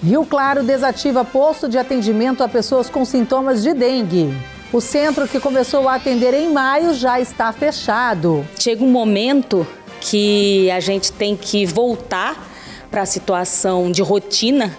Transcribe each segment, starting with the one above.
Rio Claro desativa posto de atendimento a pessoas com sintomas de dengue. O centro que começou a atender em maio já está fechado. Chega um momento que a gente tem que voltar para a situação de rotina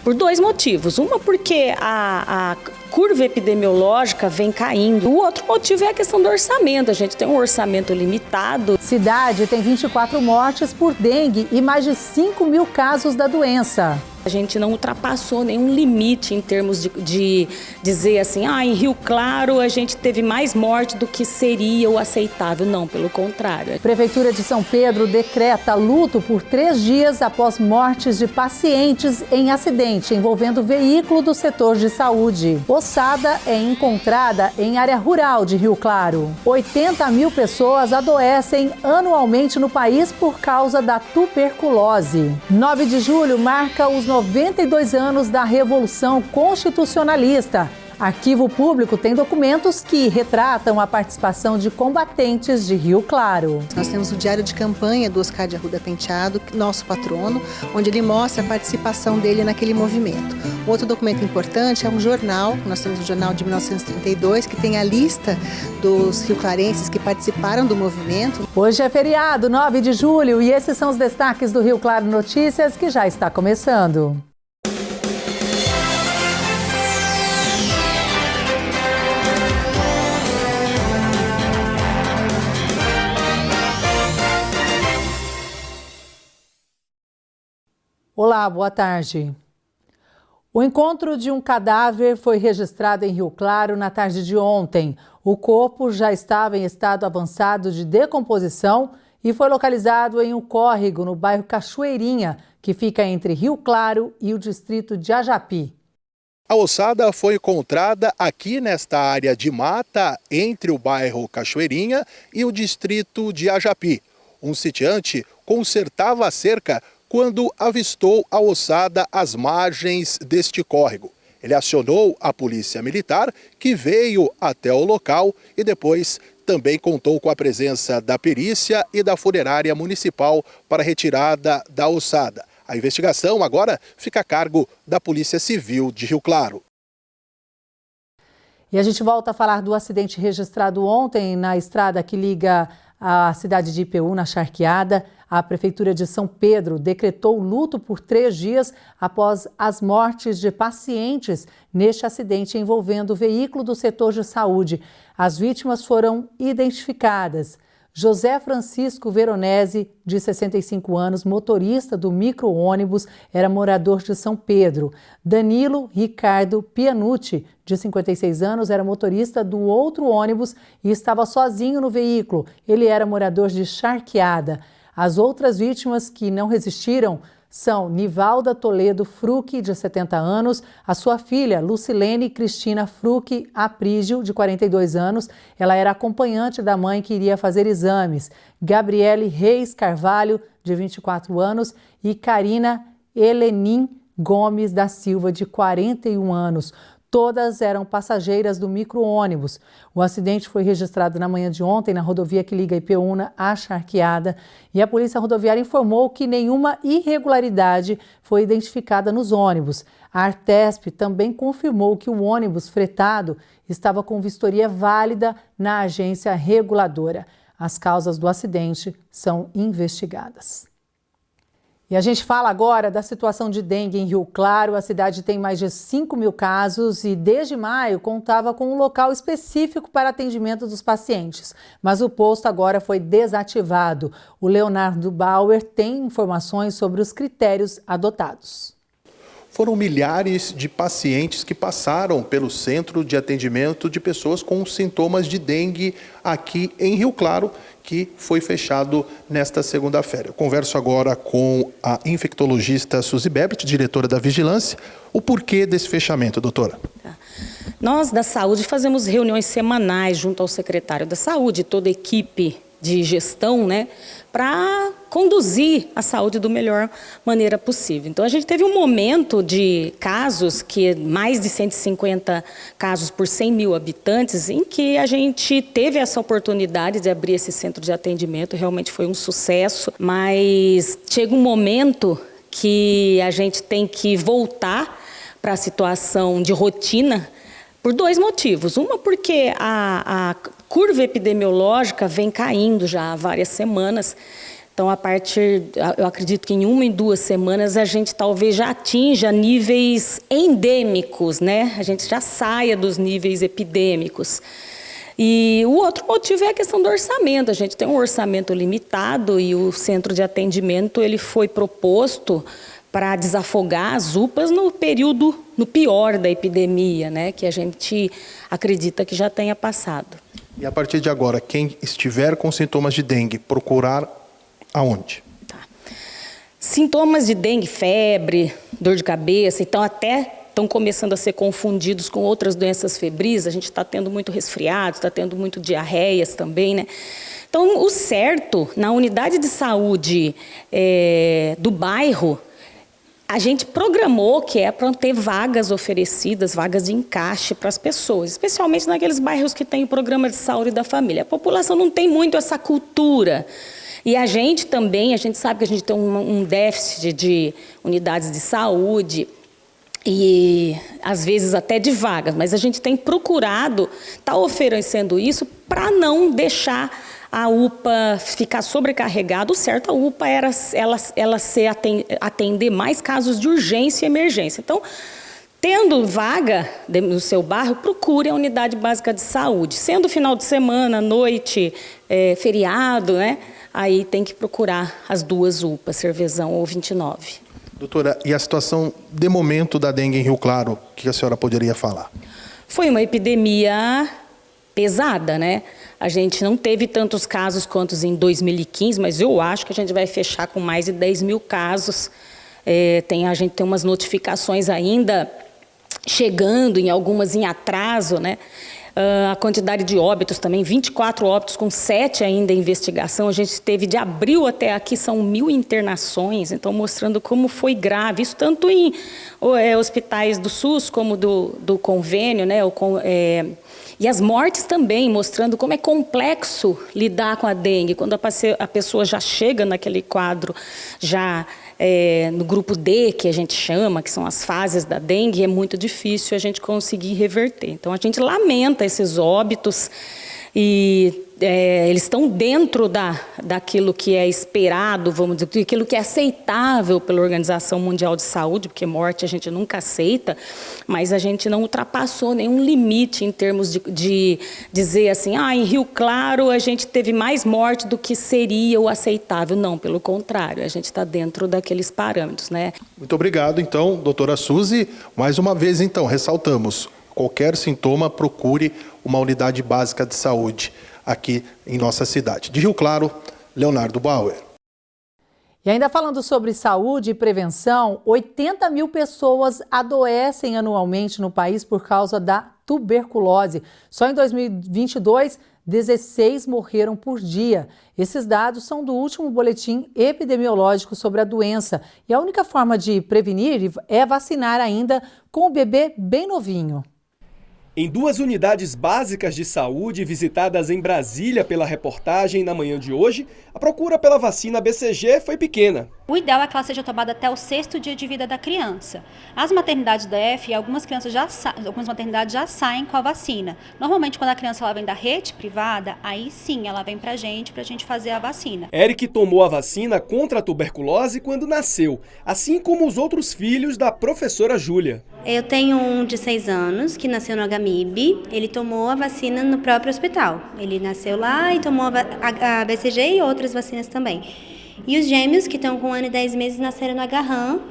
por dois motivos. Uma porque a curva epidemiológica vem caindo. O outro motivo é a questão do orçamento. A gente tem um orçamento limitado. Cidade tem 24 mortes por dengue e mais de 5 mil casos da doença. A gente não ultrapassou nenhum limite em termos de dizer assim, em Rio Claro a gente teve mais morte do que seria o aceitável. Não, pelo contrário. Prefeitura de São Pedro decreta luto por 3 dias após mortes de pacientes em acidente envolvendo veículo do setor de saúde. Ossada é encontrada em área rural de Rio Claro. 80 mil pessoas adoecem anualmente no país por causa da tuberculose. 9 de julho marca os 92 anos da Revolução Constitucionalista. Arquivo Público tem documentos que retratam a participação de combatentes de Rio Claro. Nós temos o diário de campanha do Oscar de Arruda Penteado, nosso patrono, onde ele mostra a participação dele naquele movimento. Outro documento importante é um jornal, nós temos o jornal de 1932, que tem a lista dos rioclarenses que participaram do movimento. Hoje é feriado, 9 de julho, e esses são os destaques do Rio Claro Notícias, que já está começando. Olá, boa tarde. O encontro de um cadáver foi registrado em Rio Claro na tarde de ontem. O corpo já estava em estado avançado de decomposição e foi localizado em um córrego no bairro Cachoeirinha, que fica entre Rio Claro e o distrito de Ajapi. A ossada foi encontrada aqui nesta área de mata, entre o bairro Cachoeirinha e o distrito de Ajapi. Um sitiante consertava a cerca quando avistou a ossada às margens deste córrego. Ele acionou a polícia militar, que veio até o local e depois também contou com a presença da perícia e da funerária municipal para a retirada da ossada. A investigação agora fica a cargo da Polícia Civil de Rio Claro. E a gente volta a falar do acidente registrado ontem na estrada que liga a cidade de Ipeú, na Charqueada. A Prefeitura de São Pedro decretou luto por 3 dias após as mortes de pacientes neste acidente envolvendo o veículo do setor de saúde. As vítimas foram identificadas. José Francisco Veronese, de 65 anos, motorista do micro-ônibus, era morador de São Pedro. Danilo Ricardo Pianucci, de 56 anos, era motorista do outro ônibus e estava sozinho no veículo. Ele era morador de Charqueada. As outras vítimas que não resistiram são Nivalda Toledo Fruque, de 70 anos, a sua filha Lucilene Cristina Fruque Aprígio, de 42 anos, ela era acompanhante da mãe que iria fazer exames, Gabriele Reis Carvalho, de 24 anos, e Karina Helenim Gomes da Silva, de 41 anos. Todas eram passageiras do micro-ônibus. O acidente foi registrado na manhã de ontem na rodovia que liga Ipeúna à Charqueada e a Polícia Rodoviária informou que nenhuma irregularidade foi identificada nos ônibus. A Artesp também confirmou que o ônibus fretado estava com vistoria válida na agência reguladora. As causas do acidente são investigadas. E a gente fala agora da situação de dengue em Rio Claro. A cidade tem mais de 5 mil casos e desde maio contava com um local específico para atendimento dos pacientes. Mas o posto agora foi desativado. O Leonardo Bauer tem informações sobre os critérios adotados. Foram milhares de pacientes que passaram pelo centro de atendimento de pessoas com sintomas de dengue aqui em Rio Claro, que foi fechado nesta segunda-feira. Eu converso agora com a infectologista Suzy Bebet, diretora da Vigilância. O porquê desse fechamento, doutora? Nós da saúde fazemos reuniões semanais junto ao secretário da saúde, toda a equipe de gestão, para conduzir a saúde da melhor maneira possível. Então, a gente teve um momento de casos, que mais de 150 casos por 100 mil habitantes, em que a gente teve essa oportunidade de abrir esse centro de atendimento, realmente foi um sucesso, mas chega um momento que a gente tem que voltar para a situação de rotina por dois motivos. Uma, porque a curva epidemiológica vem caindo já há várias semanas. Então, eu acredito que em 1 e 2 semanas a gente talvez já atinja níveis endêmicos, né? A gente já saia dos níveis epidêmicos. E o outro motivo é a questão do orçamento. A gente tem um orçamento limitado e o centro de atendimento ele foi proposto para desafogar as UPAs no pior da epidemia, né, que a gente acredita que já tenha passado. E a partir de agora, quem estiver com sintomas de dengue, procurar aonde? Tá. Sintomas de dengue, febre, dor de cabeça, então até estão começando a ser confundidos com outras doenças febris. A gente está tendo muito resfriado, está tendo muito diarreias também, né? Então, o certo, na unidade de saúde do bairro, a gente programou que é para ter vagas oferecidas, vagas de encaixe para as pessoas, especialmente naqueles bairros que tem o programa de saúde da família. A população não tem muito essa cultura. E a gente também, a gente sabe que a gente tem um déficit de unidades de saúde e, às vezes, até de vagas, mas a gente tem procurado estar oferecendo isso para não deixar a UPA ficar sobrecarregada. O certo, a UPA era atender mais casos de urgência e emergência. Então, tendo vaga no seu bairro, procure a unidade básica de saúde. Sendo final de semana, noite, feriado, né? Aí tem que procurar as 2 UPAs, Cervezão ou 29. Doutora, e a situação de momento da dengue em Rio Claro, o que a senhora poderia falar? Foi uma epidemia pesada, né? A gente não teve tantos casos quanto em 2015, mas eu acho que a gente vai fechar com mais de 10 mil casos. A gente tem umas notificações ainda chegando, em algumas em atraso, né? A quantidade de óbitos também, 24 óbitos, com 7 ainda em investigação. A gente teve de abril até aqui, são 1.000 internações, então mostrando como foi grave. Isso tanto em hospitais do SUS como do convênio, né? E as mortes também, mostrando como é complexo lidar com a dengue. Quando a pessoa já chega naquele quadro, já no grupo D, que a gente chama, que são as fases da dengue, é muito difícil a gente conseguir reverter. Então, a gente lamenta esses óbitos e eles estão dentro daquilo que é esperado, vamos dizer, daquilo que é aceitável pela Organização Mundial de Saúde, porque morte a gente nunca aceita, mas a gente não ultrapassou nenhum limite em termos de dizer assim, em Rio Claro a gente teve mais morte do que seria o aceitável. Não, pelo contrário, a gente está dentro daqueles parâmetros, né? Muito obrigado, então, doutora Suzy. Mais uma vez, então, ressaltamos, qualquer sintoma, procure uma unidade básica de saúde aqui em nossa cidade. De Rio Claro, Leonardo Bauer. E ainda falando sobre saúde e prevenção, 80 mil pessoas adoecem anualmente no país por causa da tuberculose. Só em 2022, 16 morreram por dia. Esses dados são do último boletim epidemiológico sobre a doença. E a única forma de prevenir é vacinar ainda com o bebê bem novinho. Em 2 unidades básicas de saúde visitadas em Brasília pela reportagem na manhã de hoje, a procura pela vacina BCG foi pequena. O ideal é que ela seja tomada até o 6º dia de vida da criança. As maternidades da EF, algumas maternidades já saem com a vacina. Normalmente, quando a criança ela vem da rede privada, aí sim ela vem pra gente fazer a vacina. Eric tomou a vacina contra a tuberculose quando nasceu, assim como os outros filhos da professora Júlia. Eu tenho um de 6 anos que nasceu no HMIB. Ele tomou a vacina no próprio hospital. Ele nasceu lá e tomou a BCG e outras vacinas também. E os gêmeos, que estão com 1 ano e 10 meses, nasceram no Agarram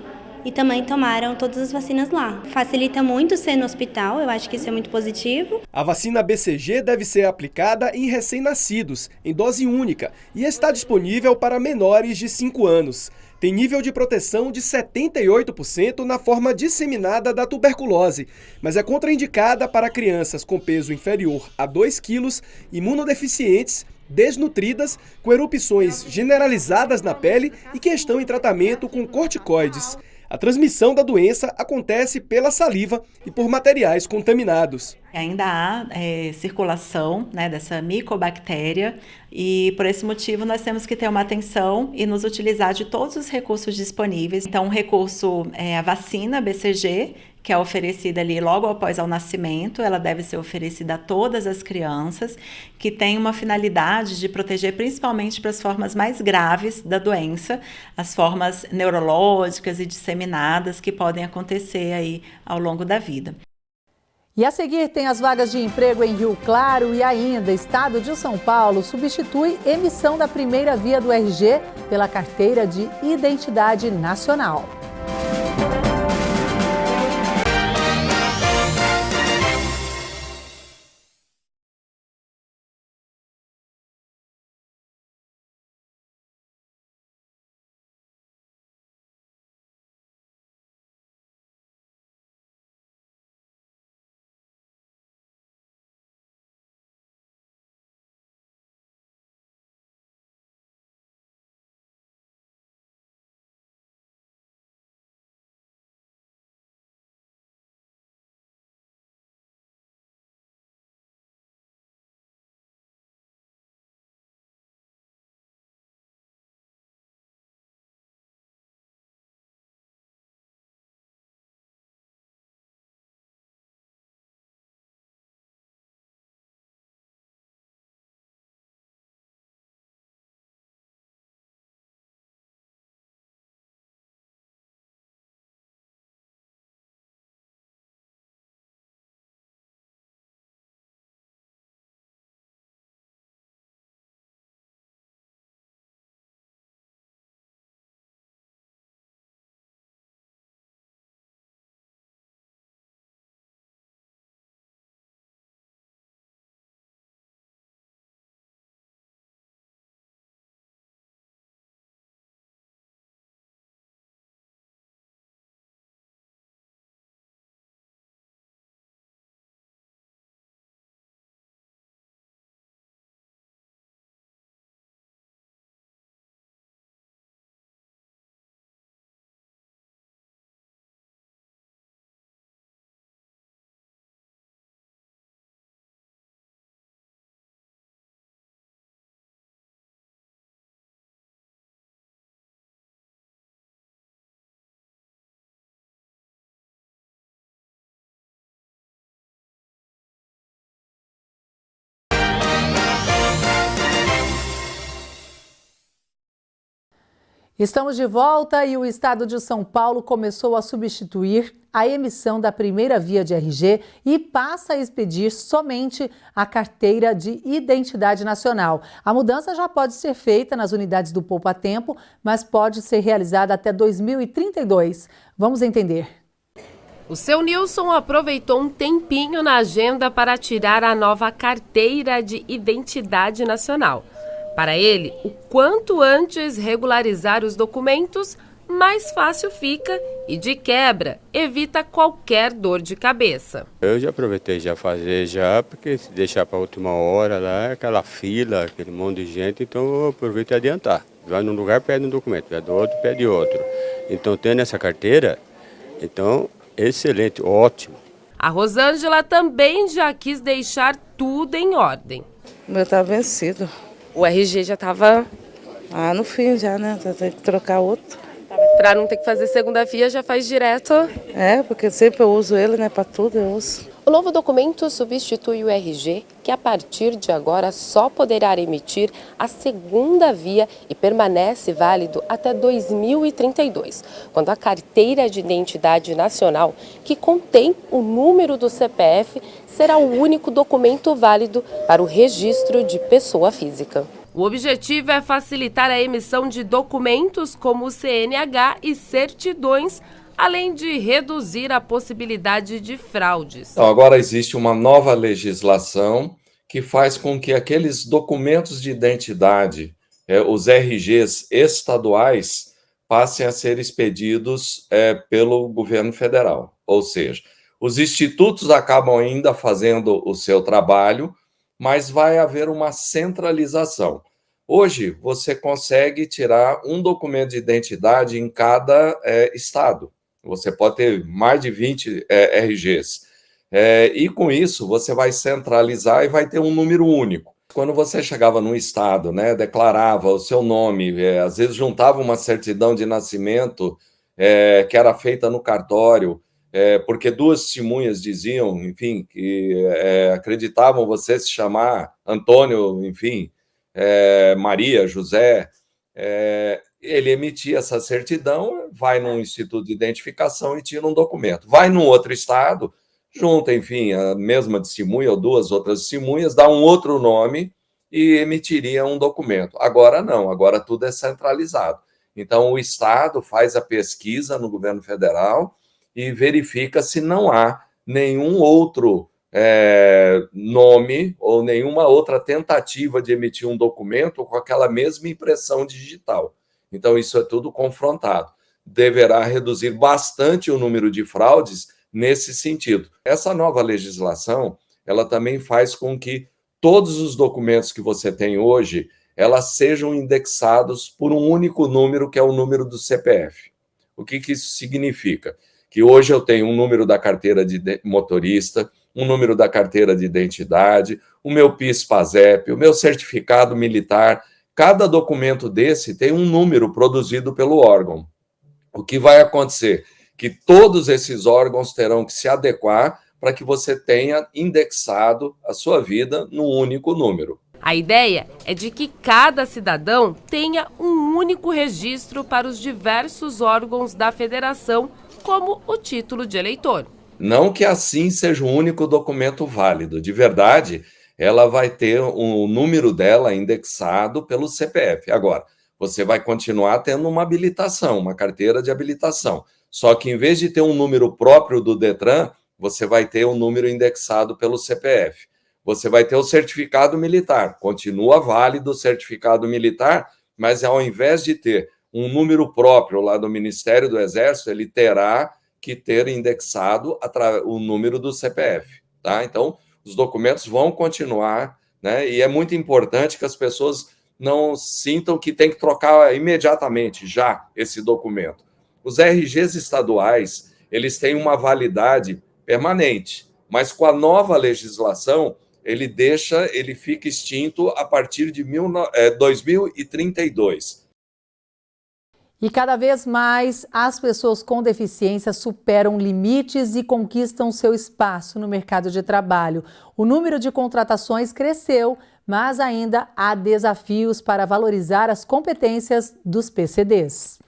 e também tomaram todas as vacinas lá. Facilita muito ser no hospital, eu acho que isso é muito positivo. A vacina BCG deve ser aplicada em recém-nascidos, em dose única, e está disponível para menores de 5 anos. Tem nível de proteção de 78% na forma disseminada da tuberculose, mas é contraindicada para crianças com peso inferior a 2 quilos, imunodeficientes, desnutridas, com erupções generalizadas na pele e que estão em tratamento com corticoides. A transmissão da doença acontece pela saliva e por materiais contaminados. Ainda há circulação, né, dessa micobactéria e por esse motivo nós temos que ter uma atenção e nos utilizar de todos os recursos disponíveis. Então, um recurso é a vacina BCG, que é oferecida ali logo após ao nascimento. Ela deve ser oferecida a todas as crianças, que tem uma finalidade de proteger principalmente para as formas mais graves da doença, as formas neurológicas e disseminadas que podem acontecer aí ao longo da vida. E a seguir tem as vagas de emprego em Rio Claro e ainda Estado de São Paulo substitui emissão da primeira via do RG pela Carteira de Identidade Nacional. Estamos de volta e o Estado de São Paulo começou a substituir a emissão da primeira via de RG e passa a expedir somente a Carteira de Identidade Nacional. A mudança já pode ser feita nas unidades do Poupa Tempo, mas pode ser realizada até 2032. Vamos entender. O seu Nilson aproveitou um tempinho na agenda para tirar a nova Carteira de Identidade Nacional. Para ele, o quanto antes regularizar os documentos, mais fácil fica e, de quebra, evita qualquer dor de cabeça. Eu já aproveitei já fazer porque se deixar para a última hora lá, aquela fila, aquele monte de gente, então eu aproveito e adiantar. Vai num lugar, pede um documento, vai do outro, pede outro. Então, tendo essa carteira, então, excelente, ótimo. A Rosângela também já quis deixar tudo em ordem. O meu está vencido. O RG já estava... no fim já, né? Tem que trocar outro. Para não ter que fazer segunda via, já faz direto. Porque sempre eu uso ele, né? Para tudo eu uso. O novo documento substitui o RG, que a partir de agora só poderá emitir a segunda via e permanece válido até 2032, quando a Carteira de Identidade Nacional, que contém o número do CPF, será o único documento válido para o registro de pessoa física. O objetivo é facilitar a emissão de documentos como o CNH e certidões, além de reduzir a possibilidade de fraudes. Então, agora existe uma nova legislação que faz com que aqueles documentos de identidade, os RGs estaduais, passem a ser expedidos pelo governo federal. Ou seja, os institutos acabam ainda fazendo o seu trabalho, mas vai haver uma centralização. Hoje, você consegue tirar um documento de identidade em cada estado. Você pode ter mais de 20 RGs. E com isso, você vai centralizar e vai ter um número único. Quando você chegava num estado, né, declarava o seu nome, às vezes juntava uma certidão de nascimento que era feita no cartório, porque duas testemunhas diziam, enfim, que acreditavam você se chamar Antônio, enfim, Maria, José, ele emitia essa certidão, vai num instituto de identificação e tira um documento. Vai num outro estado, junta, enfim, a mesma testemunha ou duas outras testemunhas, dá um outro nome e emitiria um documento. Agora não, agora tudo é centralizado. Então, o Estado faz a pesquisa no governo federal e verifica se não há nenhum outro nome ou nenhuma outra tentativa de emitir um documento com aquela mesma impressão digital. Então, isso é tudo confrontado. Deverá reduzir bastante o número de fraudes nesse sentido. Essa nova legislação, ela também faz com que todos os documentos que você tem hoje, elas sejam indexados por um único número, que é o número do CPF. O que isso significa? Que hoje eu tenho um número da carteira de motorista, um número da carteira de identidade, o meu PIS/PASEP, o meu certificado militar. Cada documento desse tem um número produzido pelo órgão. O que vai acontecer? Que todos esses órgãos terão que se adequar para que você tenha indexado a sua vida num único número. A ideia é de que cada cidadão tenha um único registro para os diversos órgãos da federação, como o título de eleitor. Não que assim seja o único documento válido. De verdade, ela vai ter o número dela indexado pelo CPF. Agora, você vai continuar tendo uma habilitação, uma carteira de habilitação. Só que, em vez de ter um número próprio do Detran, você vai ter um número indexado pelo CPF. Você vai ter o certificado militar. Continua válido o certificado militar, mas ao invés de ter um número próprio lá do Ministério do Exército, ele terá que ter indexado o número do CPF. Tá? Então, os documentos vão continuar, né? E é muito importante que as pessoas não sintam que tem que trocar imediatamente já esse documento. Os RGs estaduais, eles têm uma validade permanente, mas com a nova legislação, ele fica extinto a partir de 2032. E cada vez mais as pessoas com deficiência superam limites e conquistam seu espaço no mercado de trabalho. O número de contratações cresceu, mas ainda há desafios para valorizar as competências dos PCDs.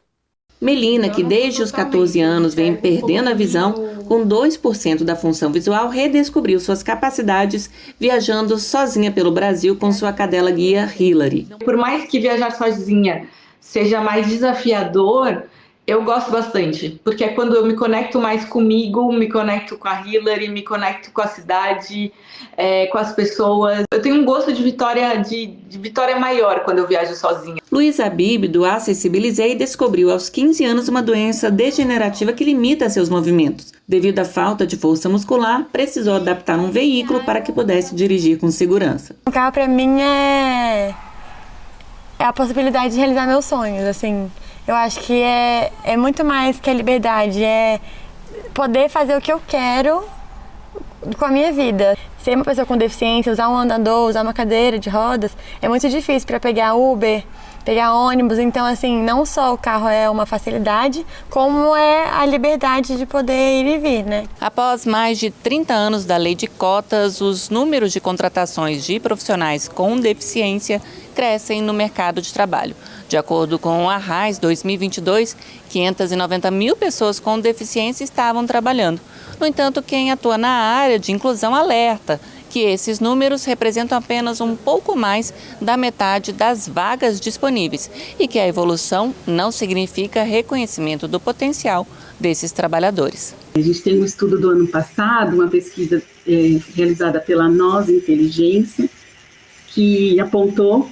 Melina, que desde os 14 anos vem perdendo a visão, com 2% da função visual, redescobriu suas capacidades viajando sozinha pelo Brasil com sua cadela guia Hillary. Por mais que viajar sozinha seja mais desafiador, eu gosto bastante, porque é quando eu me conecto mais comigo, me conecto com a Hillary, me conecto com a cidade, com as pessoas. Eu tenho um gosto de vitória maior quando eu viajo sozinha. Luísa Habib, do Acessibilizei, descobriu aos 15 anos uma doença degenerativa que limita seus movimentos. Devido à falta de força muscular, precisou adaptar um veículo para que pudesse dirigir com segurança. O carro para mim é a possibilidade de realizar meus sonhos, assim. Eu acho que é muito mais que a liberdade, é poder fazer o que eu quero com a minha vida. Ser uma pessoa com deficiência, usar um andador, usar uma cadeira de rodas, é muito difícil para pegar Uber, pegar ônibus. Então, assim, não só o carro é uma facilidade, como é a liberdade de poder ir e vir, né? Após mais de 30 anos da lei de cotas, os números de contratações de profissionais com deficiência crescem no mercado de trabalho. De acordo com o Arraiz 2022, 590 mil pessoas com deficiência estavam trabalhando. No entanto, quem atua na área de inclusão alerta que esses números representam apenas um pouco mais da metade das vagas disponíveis e que a evolução não significa reconhecimento do potencial desses trabalhadores. A gente tem um estudo do ano passado, uma pesquisa realizada pela Nós Inteligência, que apontou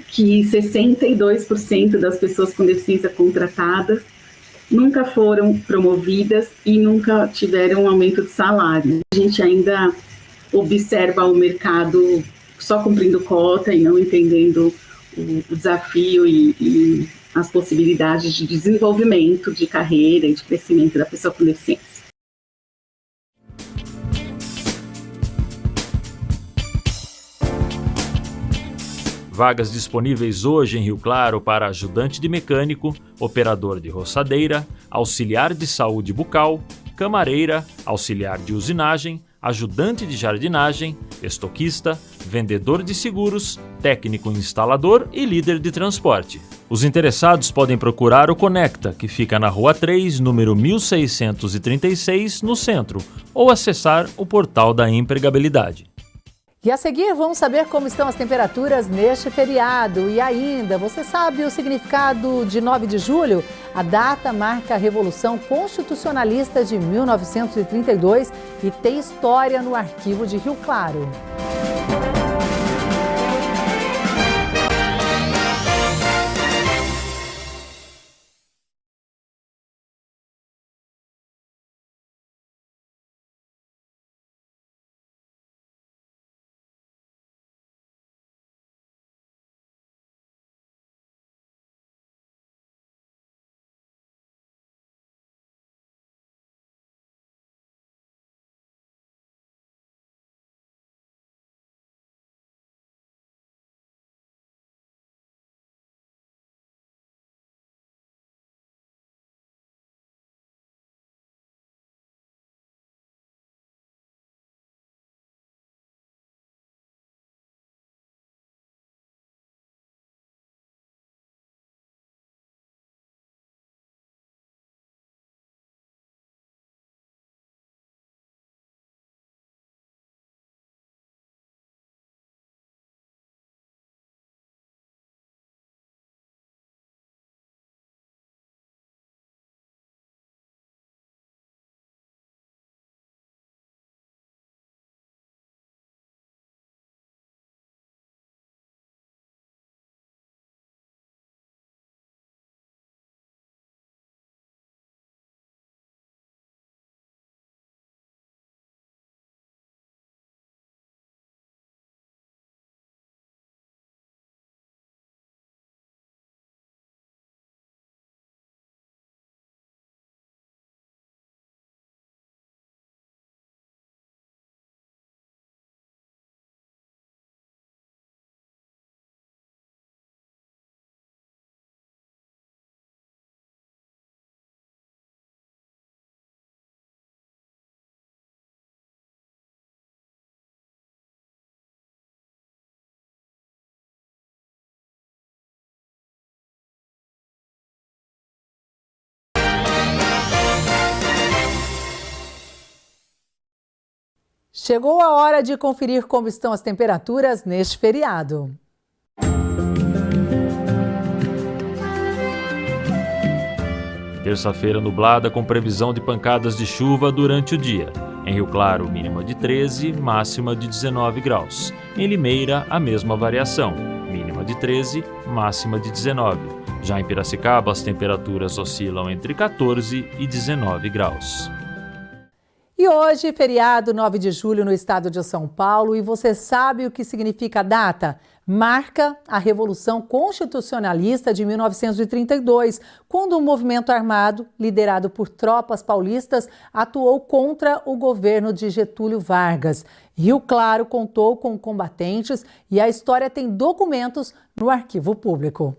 que 62% das pessoas com deficiência contratadas nunca foram promovidas e nunca tiveram um aumento de salário. A gente ainda observa o mercado só cumprindo cota e não entendendo o desafio e as possibilidades de desenvolvimento de carreira e de crescimento da pessoa com deficiência. Vagas disponíveis hoje em Rio Claro para ajudante de mecânico, operador de roçadeira, auxiliar de saúde bucal, camareira, auxiliar de usinagem, ajudante de jardinagem, estoquista, vendedor de seguros, técnico instalador e líder de transporte. Os interessados podem procurar o Conecta, que fica na Rua 3, número 1636, no centro, ou acessar o portal da empregabilidade. E a seguir, vamos saber como estão as temperaturas neste feriado. E ainda, você sabe o significado de 9 de julho? A data marca a Revolução Constitucionalista de 1932 e tem história no arquivo de Rio Claro. Chegou a hora de conferir como estão as temperaturas neste feriado. Terça-feira nublada com previsão de pancadas de chuva durante o dia. Em Rio Claro, mínima de 13, máxima de 19 graus. Em Limeira, a mesma variação, mínima de 13, máxima de 19. Já em Piracicaba, as temperaturas oscilam entre 14 e 19 graus. E hoje, feriado 9 de julho no estado de São Paulo, e você sabe o que significa a data? Marca a Revolução Constitucionalista de 1932, quando um movimento armado, liderado por tropas paulistas, atuou contra o governo de Getúlio Vargas. Rio Claro contou com combatentes e a história tem documentos no arquivo público.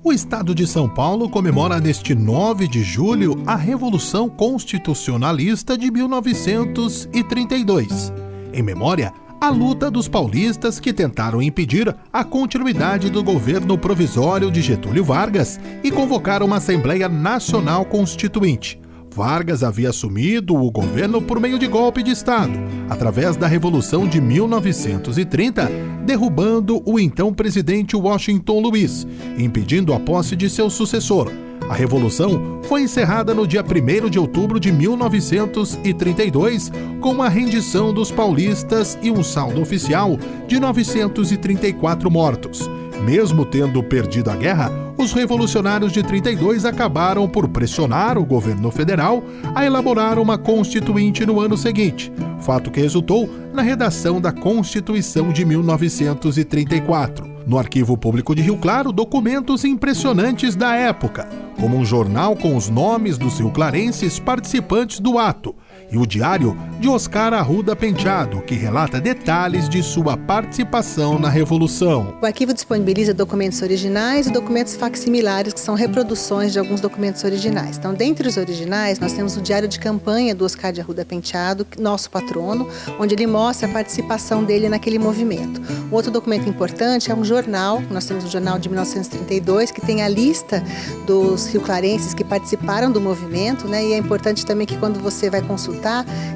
O estado de São Paulo comemora neste 9 de julho a Revolução Constitucionalista de 1932, em memória à luta dos paulistas que tentaram impedir a continuidade do governo provisório de Getúlio Vargas e convocaram uma Assembleia Nacional Constituinte. Vargas havia assumido o governo por meio de golpe de Estado, através da Revolução de 1930, derrubando o então presidente Washington Luiz, impedindo a posse de seu sucessor. A Revolução foi encerrada no dia 1º de outubro de 1932, com a rendição dos paulistas e um saldo oficial de 934 mortos. Mesmo tendo perdido a guerra, os revolucionários de 32 acabaram por pressionar o governo federal a elaborar uma constituinte no ano seguinte, fato que resultou na redação da Constituição de 1934. No Arquivo Público de Rio Claro, documentos impressionantes da época, como um jornal com os nomes dos rioclarenses participantes do ato e o diário de Oscar Arruda Penteado, que relata detalhes de sua participação na Revolução. O arquivo disponibiliza documentos originais e documentos facsimilares, que são reproduções de alguns documentos originais. Então, dentre os originais, nós temos o diário de campanha do Oscar de Arruda Penteado, nosso patrono, onde ele mostra a participação dele naquele movimento. Um outro documento importante é um jornal, nós temos o jornal de 1932, que tem a lista dos rioclarenses que participaram do movimento, né? E é importante também que quando você vai consultar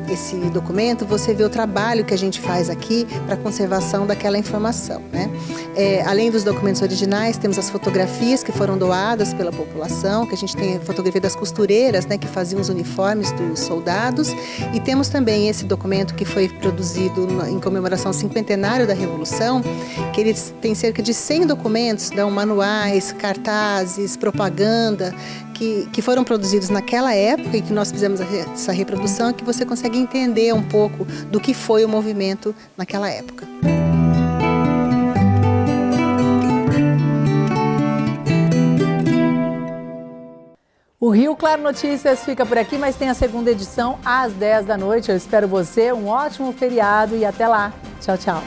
esse documento, você vê o trabalho que a gente faz aqui para a conservação daquela informação, né? Além dos documentos originais, temos as fotografias que foram doadas pela população, que a gente tem a fotografia das costureiras, né, que faziam os uniformes dos soldados, e temos também esse documento que foi produzido em comemoração ao cinquentenário da Revolução, que eles têm cerca de 100 documentos, dão manuais, cartazes, propaganda, que foram produzidos naquela época e que nós fizemos essa reprodução, que você consegue entender um pouco do que foi o movimento naquela época. O Rio Claro Notícias fica por aqui, mas tem a segunda edição às 10 da noite. Eu espero você, um ótimo feriado e até lá. Tchau, tchau.